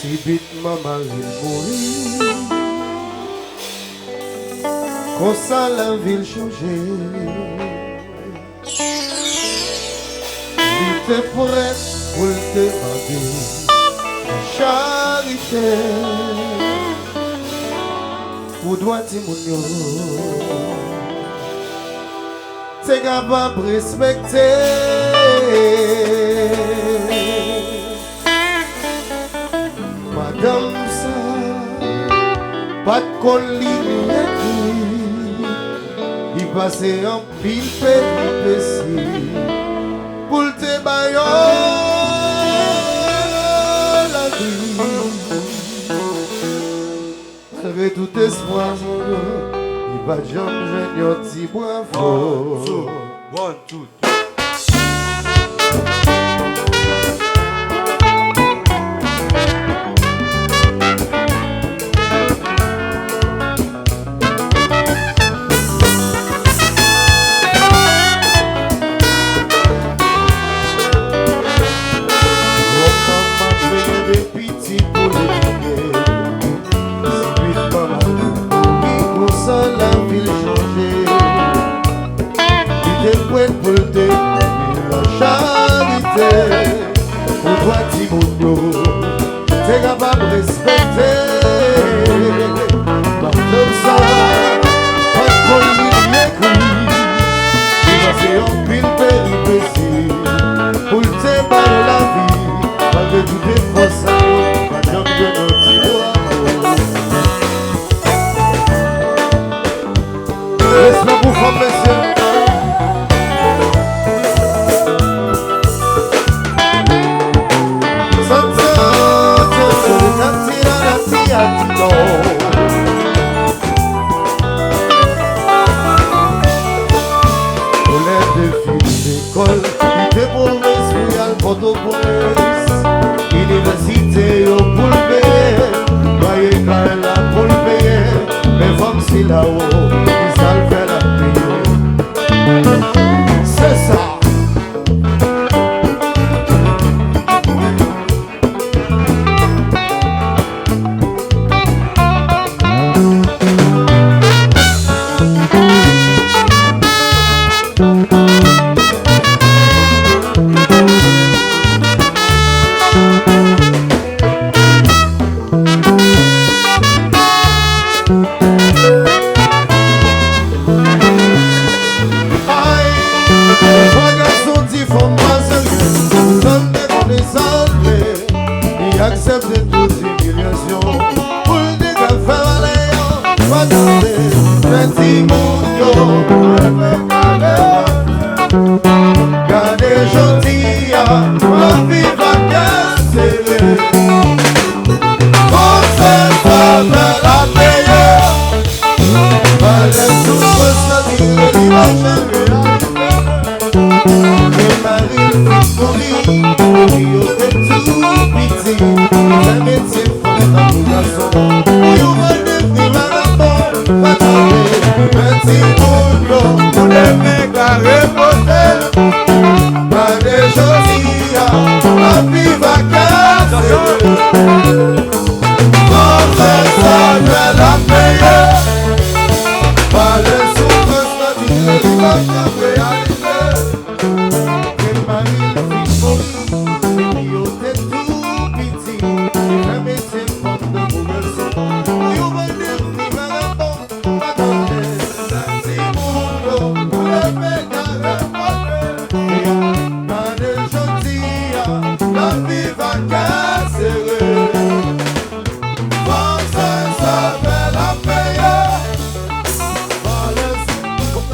Si vite maman il mourit, comme ça la ville changeait. Il était prête pour te demander la charité. Où doit-il mon t'es capable de respecter. Madame ça, pas de colline il passait en pile péripétie pour te bailler la vie. Malgré tout espoir, il va jamais jeune petit bravo. One, two, t'es capable de respecter. Par tout ça, pas de colline écrit, il va se en pile péripétie pour te barrer la vie, malgré tout tes forces, pas jamais de notre doigt. Laisse-la pour femme, messieurs. Université au boulevard, voyez quand elle a pour le payer, mais femmes si là-haut, ils savent faire la payer. C'est ça. Accepte toute humiliation pour le décafé valéant. Pas tenter, petit monde, gardez gentil, ma vie va casser. Pour cette femme, la meilleure, pas les souffres, ça dit que l'il va jamais arriver. Et Marie, Marie, il y aurait tout pitié. La métier faut la population. Oui, on va devenir malade, pas tomber. Petit monde, pour les mecs à reposer. Pas des jolis, la vie va casser. Quand c'est ça, je la paye. Pas les souffres, ça dit que l'il va jamais arriver. Et Marie, la fille pour il y aurait tout pitié. La métier pour la population. Oui, on va devenir malade, pas tomber. Petit monde, pour les mecs à reposer. Pas des gentils, la vie va casser. Pensez ça fait la paye. Pas les souffres,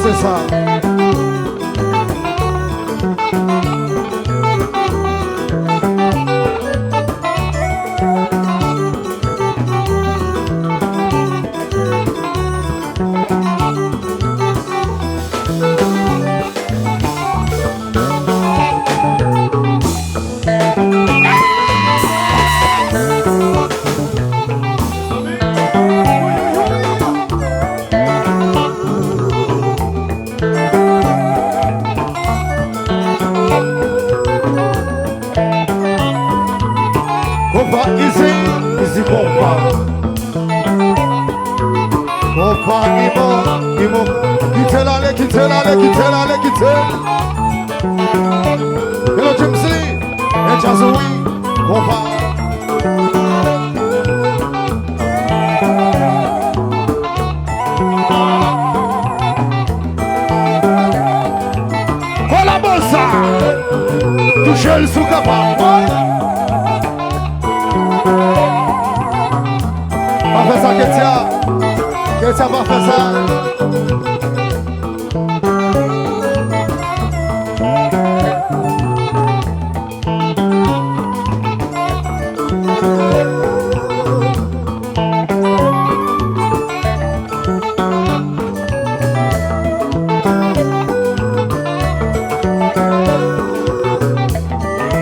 c'est ça. Easy compa. Compa, Imo. Quitte. Hello, Jimsy. And Jazoui. Compa. Hola, bolsa. Touchez le sous-capable. Va faire ça, Ketia va faire ça.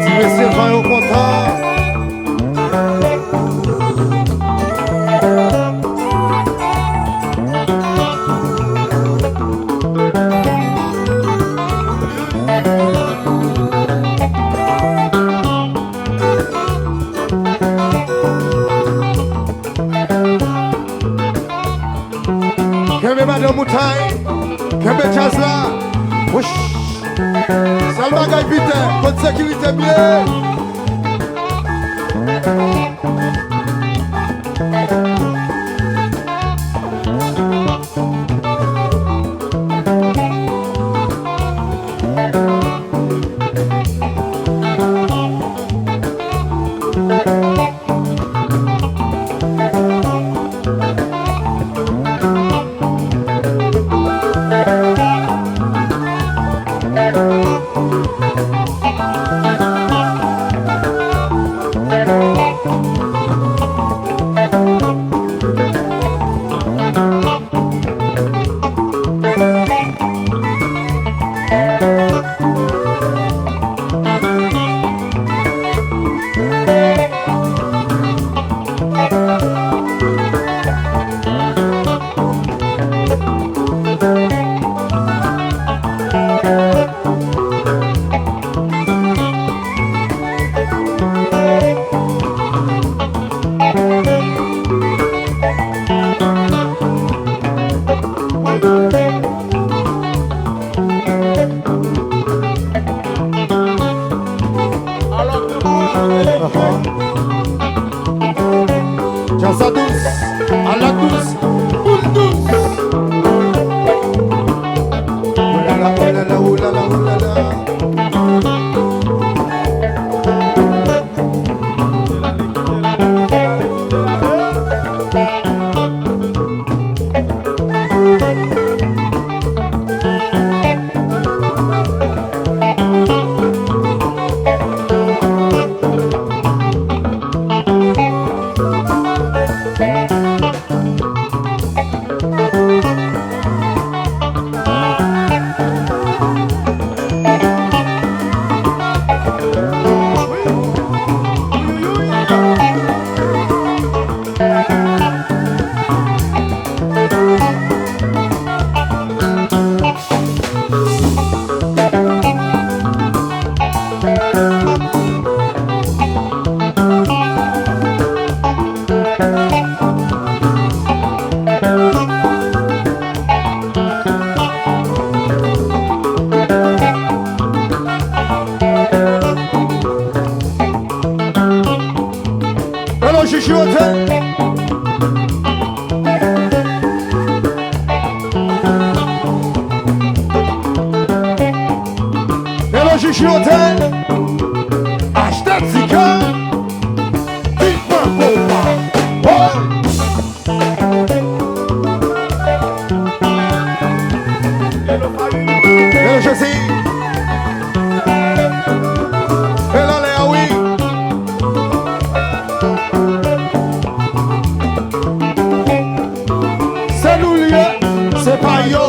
Si monsieur va au contrat. Kembe Madame Moutaï, Kembe Chazla, Wesh, Salma Gaïbite, bonne sécurité bien. Dansa douce, à la douce, boule douce. Oulala, oulala, oulala, oulala. Jésus. Et là, Léa, oui. C'est nous lié, c'est pas yo.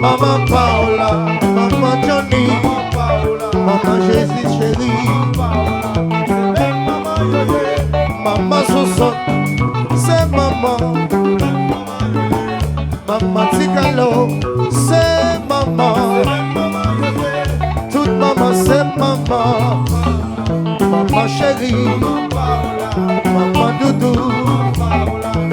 Maman Paola, Maman Johnny, Maman Jésus chérie, Maman Sousson, c'est maman, Maman Ticalo, c'est maman.